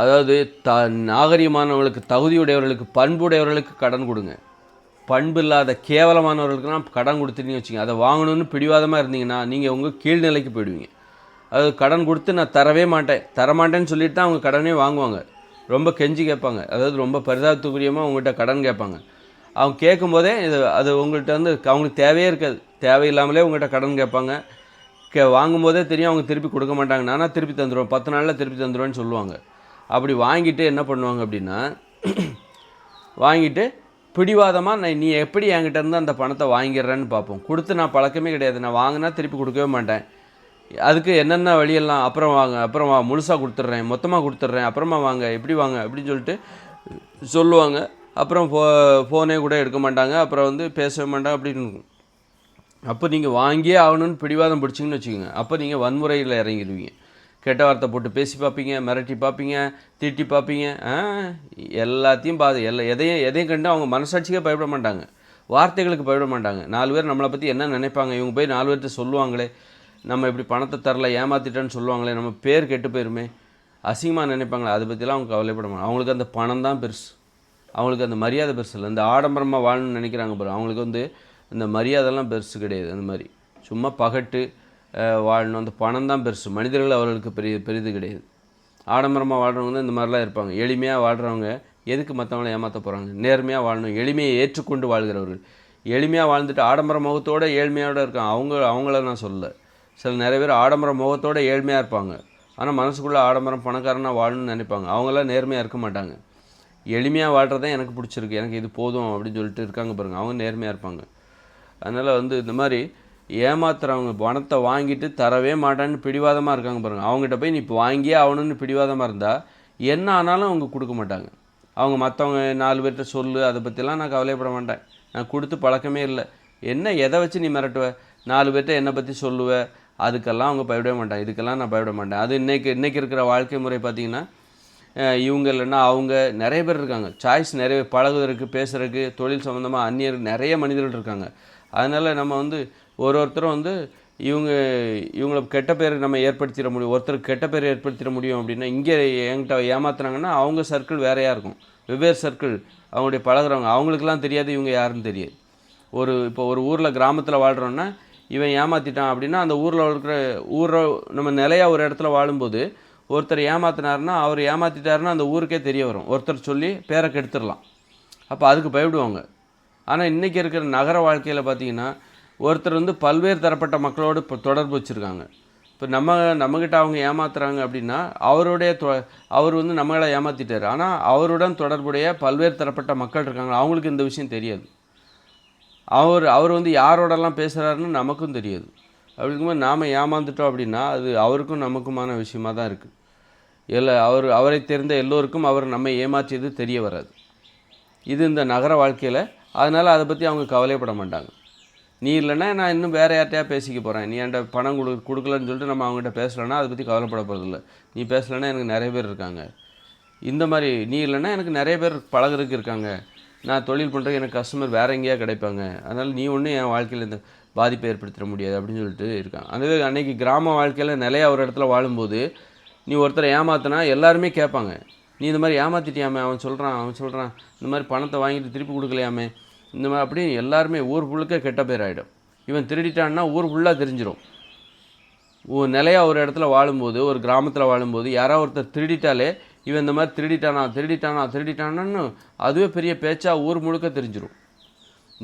அதாவது நாகரிகமானவர்களுக்கு, தகுதியுடையவர்களுக்கு, பண்புடையவர்களுக்கு கடன் கொடுங்க. பண்பு இல்லாத கேவலமானவர்களுக்குலாம் கடன் கொடுத்துட்டீங்கன்னு வச்சுங்க, அதை வாங்கணும்னு பிடிவாதமாக இருந்தீங்கன்னா நீங்கள் உங்கள் கீழ்நிலைக்கு போயிடுவீங்க. அதாவது கடன் கொடுத்து நான் தரவே மாட்டேன், தரமாட்டேன்னு சொல்லிட்டு தான் அவங்க கடனே வாங்குவாங்க. ரொம்ப கெஞ்சி கேட்பாங்க, அதாவது ரொம்ப பரிதாபத்துக்குரியமாக உங்கள்கிட்ட கடன் கேட்பாங்க. அவங்க கேட்கும்போதே அது உங்கள்கிட்ட வந்து அவங்களுக்கு தேவையே இருக்காது, தேவையில்லாமலே உங்கள்கிட்ட கடன் கேட்பாங்க. வாங்கும்போதே தெரியும் அவங்க திருப்பி கொடுக்க மாட்டாங்க. நானாக திருப்பி தந்துடுவேன், 10 நாளில் திருப்பி தந்துடுவேன்னு சொல்லுவாங்க. அப்படி வாங்கிட்டு என்ன பண்ணுவாங்க அப்படின்னா, வாங்கிட்டு பிடிவாதமாக நீ எப்படி என்கிட்ட இருந்து அந்த பணத்தை வாங்கிடுறேன்னு பார்ப்போம். கொடுத்து நான் பழக்கமே கிடையாது, நான் வாங்கினா திருப்பி கொடுக்கவே மாட்டேன். அதுக்கு என்னென்ன வழியெல்லாம், அப்புறம் வாங்க, அப்புறம் முழுசாக கொடுத்துட்றேன், மொத்தமாக கொடுத்துட்றேன், அப்புறமா வாங்க, எப்படி வாங்க அப்படின்னு சொல்லிட்டு சொல்லுவாங்க. அப்புறம் ஃபோனே கூட எடுக்க மாட்டாங்க, அப்புறம் வந்து பேசவே மாட்டாங்க அப்படின்னு இருக்கும். அப்போ நீங்கள் வாங்கியே ஆகணும்னு பிடிவாதம் பிடிச்சிங்கன்னு வச்சுக்கோங்க, அப்போ நீங்கள் வன்முறையில் இறங்கிடுவீங்க. கெட்ட வார்த்தை போட்டு பேசி பார்ப்பீங்க, மிரட்டி பார்ப்பீங்க, திட்டி பார்ப்பீங்க, எல்லாத்தையும் எதையும் கண்டு அவங்க மனசாட்சிக்கே பயப்பட மாட்டாங்க, வார்த்தைகளுக்கு பயப்பட மாட்டாங்க. 4 பேர் நம்மளை பற்றி என்ன நினைப்பாங்க, இவங்க போய் 4 பேர்கிட்ட சொல்லுவாங்களே நம்ம இப்படி பணத்தை தரல, ஏமாற்றிட்டேன்னு சொல்லுவாங்களே, நம்ம பேர் கெட்டு போயிருமே, அசிங்கமாக நினைப்பாங்களே, அதை பற்றிலாம் அவங்க கவலைப்பட மாட்டாங்க. அவங்களுக்கு அந்த பணம் தான் பெருசு, அவங்களுக்கு அந்த மரியாதை பெருசு இல்லை. இந்த ஆடம்பரமாக வாழணும்னு நினைக்கிறாங்க பாரு, அவங்களுக்கு வந்து இந்த மரியாதைலாம் பெருசு கிடையாது. அந்த மாதிரி சும்மா பகட்டு வாழணும், அந்த பணம் தான் பெருசு. மனிதர்கள் அவர்களுக்கு பெரிது கிடையாது. ஆடம்பரமாக வாழ்கிறவங்க தான் இந்த மாதிரிலாம் இருப்பாங்க. எளிமையாக வாழ்கிறவங்க எதுக்கு மற்றவங்களை ஏமாற்ற போகிறாங்க? நேர்மையாக வாழணும், எளிமையை ஏற்றுக்கொண்டு வாழ்கிறவர்கள். எளிமையாக வாழ்ந்துட்டு ஆடம்பர முகத்தோடு ஏழ்மையோடு இருக்காங்க, அவங்கள நான் சொல்லலை. நிறைய பேர் ஆடம்பர முகத்தோடு ஏழ்மையாக இருப்பாங்க, ஆனால் மனசுக்குள்ளே ஆடம்பரம் பணக்காரனாக வாழணும்னு நினைப்பாங்க. அவங்களாம் நேர்மையாக இருக்க மாட்டாங்க. எளிமையாக வாழ்கிறதான் எனக்கு பிடிச்சிருக்கு, எனக்கு இது போதும் அப்படின்னு சொல்லிட்டு இருக்காங்க பாருங்கள், அவங்க நேர்மையாக இருப்பாங்க. அதனால் வந்து இந்த மாதிரி ஏமாத்துறவங்க, பணத்தை வாங்கிட்டு தரவே மாட்டான்னு பிடிவாதமாக இருக்காங்க பாருங்கள், அவங்ககிட்ட போய் நீ இப்போ வாங்கியே ஆகணும்னு பிடிவாதமாக இருந்தால் என்ன ஆனாலும் அவங்க கொடுக்க மாட்டாங்க. அவங்க மற்றவங்க 4 பேர்கிட்ட சொல்லு, அதை பற்றிலாம் நான் கவலைப்பட மாட்டேன், நான் கொடுத்து பழக்கமே இல்லை. என்ன எதை வச்சு நீ மிரட்டுவ? 4 பேர்கிட்ட என்னை பற்றி சொல்லுவேன், அதுக்கெல்லாம் அவங்க பயப்பட மாட்டாங்க, இதுக்கெல்லாம் நான் பயப்பட மாட்டேன். அது இன்றைக்கி இருக்கிற வாழ்க்கை முறை பார்த்திங்கன்னா, இவங்க இல்லைன்னா அவங்க நிறைய பேர் இருக்காங்க, சாய்ஸ் நிறைய, பழகுவதற்கு, பேசுகிறதுக்கு, தொழில் சம்மந்தமாக அந்நியர் நிறைய மனிதர்கள் இருக்காங்க. அதனால் நம்ம வந்து ஒருத்தரும் வந்து இவங்களை கெட்ட பேர் நம்ம ஏற்படுத்திட முடியும், ஒருத்தருக்கு கெட்ட பேர் ஏற்படுத்திட முடியும் அப்படின்னா, இங்கே என்கிட்ட ஏமாத்துனாங்கன்னா அவங்க சர்க்கிள் வேறையாக இருக்கும், வெவ்வேறு சர்க்கிள், அவங்களுடைய பழகுறவங்க, அவங்களுக்கெல்லாம் தெரியாது இவங்க யாருன்னு தெரியாது. இப்போ ஒரு ஊரில் கிராமத்தில் வாழ்கிறோன்னா இவன் ஏமாற்றிட்டான் அப்படின்னா, அந்த ஊரில் நம்ம நிலையாக ஒரு இடத்துல வாழும்போது ஒருத்தர் ஏமாத்தினாருன்னா, அவர் ஏமாற்றிட்டாருன்னா அந்த ஊருக்கே தெரிய வரும், ஒருத்தர் சொல்லி பேரை கெடுத்துடலாம். அப்போ அதுக்கு பயப்படுவாங்க. ஆனால் இன்றைக்கி இருக்கிற நகர வாழ்க்கையில் பார்த்திங்கன்னா, ஒருத்தர் வந்து பல்வேறு தரப்பட்ட மக்களோடு இப்போ தொடர்பு வச்சுருக்காங்க. இப்போ நம்மக்கிட்ட அவங்க ஏமாத்துறாங்க அப்படின்னா, அவர் வந்து நம்மளை ஏமாற்றிட்டார், ஆனால் அவருடன் தொடர்புடைய பல்வேறு தரப்பட்ட மக்கள் இருக்காங்க, அவங்களுக்கு இந்த விஷயம் தெரியாது. அவர் வந்து யாரோடலாம் பேசுகிறாருன்னு நமக்கும் தெரியாது. அப்படி இருக்கும்போது நாம் ஏமாந்துட்டோம் அப்படின்னா அது அவருக்கும் நமக்குமான விஷயமாக தான் இருக்குது. அவரை தெரிந்த எல்லோருக்கும் அவர் நம்மை ஏமாற்றியது தெரிய வராது. இது இந்த நகர வாழ்க்கையில். அதனால் அதை பற்றி அவங்க கவலைப்பட மாட்டாங்க. நீ இல்லைன்னா நான் இன்னும் வேறு யார்ட்டையா பேசிக்க போகிறேன், நீ என்கிட்ட பணம் கொடுக்கலன்னு சொல்லிட்டு நம்ம அவங்ககிட்ட பேசலைன்னா அதை பற்றி கவலைப்பட போகிறதில்ல. நீ பேசலைன்னா எனக்கு நிறைய பேர் இருக்காங்க, இந்த மாதிரி நீ இல்லைன்னா எனக்கு நிறைய பேர் பழகிறதுக்கு இருக்காங்க, நான் தொழில் பண்ணுறதுக்கு எனக்கு கஸ்டமர் வேறு எங்கேயா கிடைப்பாங்க, அதனால் நீ ஒன்றும் என் வாழ்க்கையில் இந்த பாதிப்பை ஏற்படுத்திட முடியாது அப்படின்னு சொல்லிட்டு இருக்காங்க. அதுவே அன்றைக்கி கிராம வாழ்க்கையில் நிலையா ஒரு இடத்துல வாழும்போது நீ ஒருத்தரை ஏமாத்தினா எல்லாருமே கேட்பாங்க, நீ இந்த மாதிரி ஏமாற்றிட்டியாமே, அவன் சொல்கிறான் இந்த மாதிரி பணத்தை வாங்கிட்டு திருப்பி கொடுக்கலையாமே, இந்த மாதிரி அப்படி எல்லாருமே ஊர் ஃபுல்லுக்கே கெட்ட பேர் ஆகிடும். இவன் திருடிட்டான்னா ஊர் ஃபுல்லாக தெரிஞ்சிடும். நிலையாக ஒரு இடத்துல வாழும்போது, ஒரு கிராமத்தில் வாழும்போது யாராவது ஒருத்தர் திருடிட்டாலே இவன் இந்த மாதிரி திருடிட்டானான்னு அதுவே பெரிய பேச்சாக ஊர் முழுக்க தெரிஞ்சிடும்.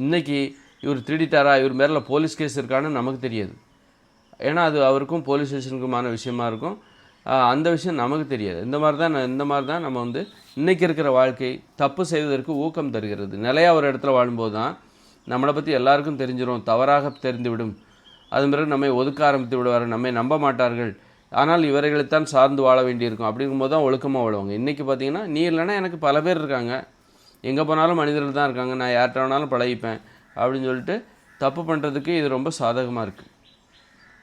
இன்றைக்கி இவர் திருடிட்டாரா, இவர் மேலே போலீஸ் கேஸ் இருக்கான்னு நமக்கு தெரியாது, ஏன்னா அது அவருக்கும் போலீஸ் ஸ்டேஷனுக்குமான விஷயமா இருக்கும், அந்த விஷயம் நமக்கு தெரியாது. இந்த மாதிரி தான் நம்ம வந்து இன்றைக்கி இருக்கிற வாழ்க்கை தப்பு செய்வதற்கு ஊக்கம் தருகிறது. நிலையாக ஒரு இடத்துல வாழும்போது தான் நம்மளை பற்றி எல்லாருக்கும் தெரிஞ்சிடும், தவறாக தெரிந்துவிடும், அதன் பிறகு நம்மை ஒதுக்க ஆரம்பித்து விடுவார், நம்மை நம்ப மாட்டார்கள், ஆனால் இவர்களைத்தான் சார்ந்து வாழ வேண்டியிருக்கும். அப்படிங்கும்போது தான் ஒழுக்கமாக வாழுவாங்க. இன்றைக்கி பார்த்திங்கன்னா நீ இல்லைன்னா எனக்கு பல பேர் இருக்காங்க, எங்கே போனாலும் மனிதர்கள் தான் இருக்காங்க, நான் யார்கிட்ட வேணாலும் பழகிப்பேன் அப்படின்னு சொல்லிட்டு தப்பு பண்ணுறதுக்கு இது ரொம்ப சாதகமாக இருக்குது.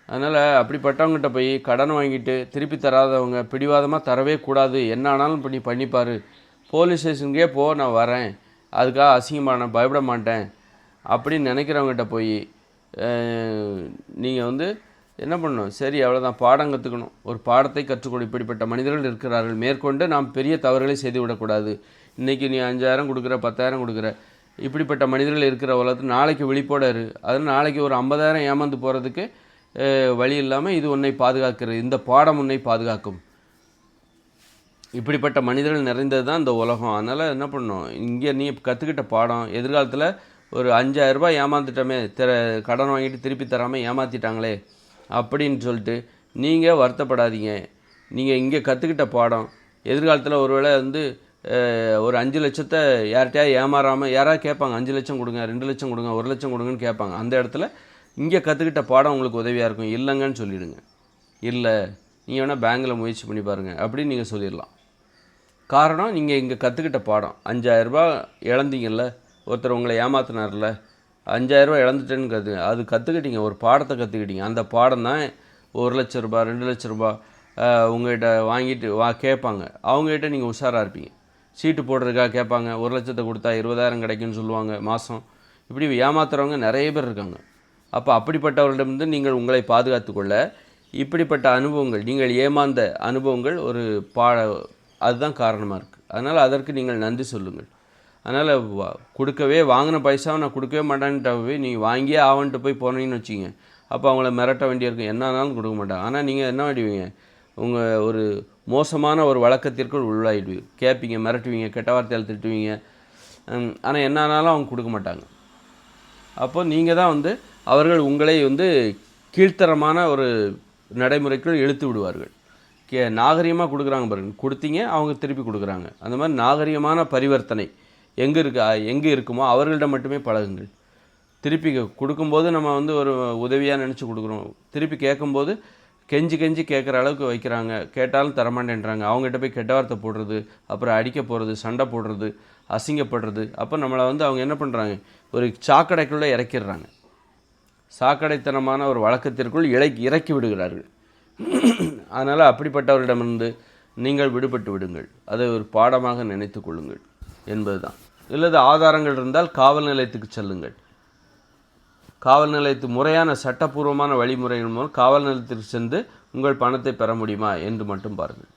அதனால் அப்படிப்பட்டவங்ககிட்ட போய் கடன் வாங்கிட்டு திருப்பி தராதவங்க, பிடிவாதமாக தரவே கூடாது, என்ன ஆனாலும் பண்ணிப்பார், போலீஸ் ஸ்டேஷனுக்கே நான் வரேன், அதுக்காக அசிங்கமாக நான் பயப்பட மாட்டேன் அப்படின்னு நினைக்கிறவங்ககிட்ட போய் நீங்கள் வந்து என்ன பண்ணணும்? சரி அவ்வளோதான், பாடம் கற்றுக்கணும். ஒரு பாடத்தை கற்றுக்கொடு. இப்படிப்பட்ட மனிதர்கள் இருக்கிறார்கள். மேற்கொண்டு நாம் பெரிய தவறுகளை செய்துவிடக்கூடாது. இன்றைக்கி நீ 5000 கொடுக்குற, 10,000 கொடுக்குற, இப்படிப்பட்ட மனிதர்கள் இருக்கிற உலகத்தில் நாளைக்கு விழிப்போட இரு. அதில் நாளைக்கு ஒரு 50,000 ஏமாந்து போகிறதுக்கு வழி இல்லாமல் இது உன்னை பாதுகாக்கிறது. இந்த பாடம் உன்னை பாதுகாக்கும். இப்படிப்பட்ட மனிதர்கள் நிறைந்தது தான் இந்த உலகம். அதனால் என்ன பண்ணணும்? இங்கே நீ கற்றுக்கிட்ட பாடம் எதிர்காலத்தில் ஒரு 5000 ரூபாய் ஏமாந்துட்டோமே, கடன் வாங்கிட்டு திருப்பி தராமல் ஏமாற்றிட்டாங்களே அப்படின்னு சொல்லிட்டு நீங்கள் வருத்தப்படாதீங்க. நீங்கள் இங்கே கற்றுக்கிட்ட பாடம் எதிர்காலத்தில் ஒருவேளை ஒரு 5 லட்சத்தை யார்கிட்டயா ஏமாறாமல் யாராவது கேட்பாங்க, 5 லட்சம் கொடுங்க, 2 லட்சம் கொடுங்க, 1 லட்சம் கொடுங்கன்னு கேட்பாங்க. அந்த இடத்துல இங்கே கற்றுக்கிட்ட பாடம் உங்களுக்கு உதவியாக இருக்கும். இல்லைங்கன்னு சொல்லிவிடுங்க. இல்லை, நீங்கள் வேணால் பேங்கில் முயற்சி பண்ணி பாருங்கள் அப்படின்னு நீங்கள் சொல்லிடலாம். காரணம், நீங்கள் இங்கே கற்றுக்கிட்ட பாடம். 5000 ரூபா இழந்தீங்கல்ல, ஒருத்தர் உங்களை ஏமாத்தினார்ல, 5000 ரூபா இழந்துட்டேன்னு அது கற்றுக்கிட்டீங்க, ஒரு பாடத்தை கற்றுக்கிட்டீங்க. அந்த பாடம் தான் 1 லட்ச ரூபா, 2 லட்ச ரூபா உங்கள்கிட்ட வாங்கிட்டு கேட்பாங்க. அவங்ககிட்ட நீங்கள் உஷாராக இருப்பீங்க. சீட்டு போடுறதுக்காக கேட்பாங்க. 1 லட்சத்தை கொடுத்தா 20,000 கிடைக்குன்னு சொல்லுவாங்க மாதம். இப்படி ஏமாத்துறவங்க நிறைய பேர் இருக்காங்க. அப்போ அப்படிப்பட்டவர்களிடமிருந்து நீங்கள் உங்களை பாதுகாத்துக்கொள்ள இப்படிப்பட்ட அனுபவங்கள், நீங்கள் ஏமாந்த அனுபவங்கள் ஒரு அதுதான் காரணமாக இருக்குது. அதனால் அதற்கு நீங்கள் நன்றி சொல்லுங்கள். அதனால் வாங்கின பைசாவை நான் கொடுக்கவே மாட்டேன்ட்டு நீங்கள் வாங்கியே ஆவன்ட்டு போய் போனீங்கன்னு வச்சிங்க, அப்போ அவங்கள மிரட்ட வேண்டியிருக்கும். என்ன ஆனாலும் கொடுக்க மாட்டாங்க. ஆனால் நீங்கள் என்ன பண்ணிடுவீங்க? உங்கள் ஒரு மோசமான ஒரு வழக்கத்திற்குள் உள்ளாயிடுவீங்க. கேட்பீங்க, மிரட்டுவீங்க, கெட்ட வார்த்தையால் திட்டுவீங்க. ஆனால் என்ன ஆனாலும் அவங்க கொடுக்க மாட்டாங்க. அப்போ நீங்கள் தான் அவர்கள் உங்களை கீழ்த்தரமான ஒரு நடைமுறைக்குள் இழுத்து விடுவார்கள். நாகரிகமாக கொடுக்குறாங்க பாருங்கள், கொடுத்தீங்க அவங்க திருப்பி கொடுக்குறாங்க. அந்த மாதிரி நாகரிகமான பரிவர்த்தனை எங்கே இருக்குமோ அவர்களிடம் மட்டுமே பழகுங்கள். திருப்பி கொடுக்கும்போது நம்ம ஒரு உதவியாக நினச்சி கொடுக்குறோம். திருப்பி கேட்கும்போது கெஞ்சி கேட்குற அளவுக்கு வைக்கிறாங்க. கேட்டாலும் தரமாட்டேன்றாங்க. அவங்ககிட்ட போய் கெட்ட வார்த்தை போடுறது, அப்புறம் அடிக்க போகிறது, சண்டை போடுறது, அசிங்கப்படுறது. அப்போ நம்மளை அவங்க என்ன பண்ணுறாங்க? ஒரு சாக்கடைக்குள்ளே இறக்கிடுறாங்க. சாக்கடைத்தனமான ஒரு வழக்கத்திற்குள் இறக்கி விடுகிறார்கள். அதனால் அப்படிப்பட்டவரிடமிருந்து நீங்கள் விடுபட்டு விடுங்கள். அதை ஒரு பாடமாக நினைத்து கொள்ளுங்கள் என்பது தான். இல்லது ஆதாரங்கள் இருந்தால் காவல் நிலையத்துக்கு செல்லுங்கள். காவல் நிலையத்து முறையான சட்டப்பூர்வமான வழிமுறைகள் மூலம் காவல் நிலையத்திற்கு சென்று உங்கள் பணத்தை பெற முடியுமா என்று மட்டும் பாருங்கள்.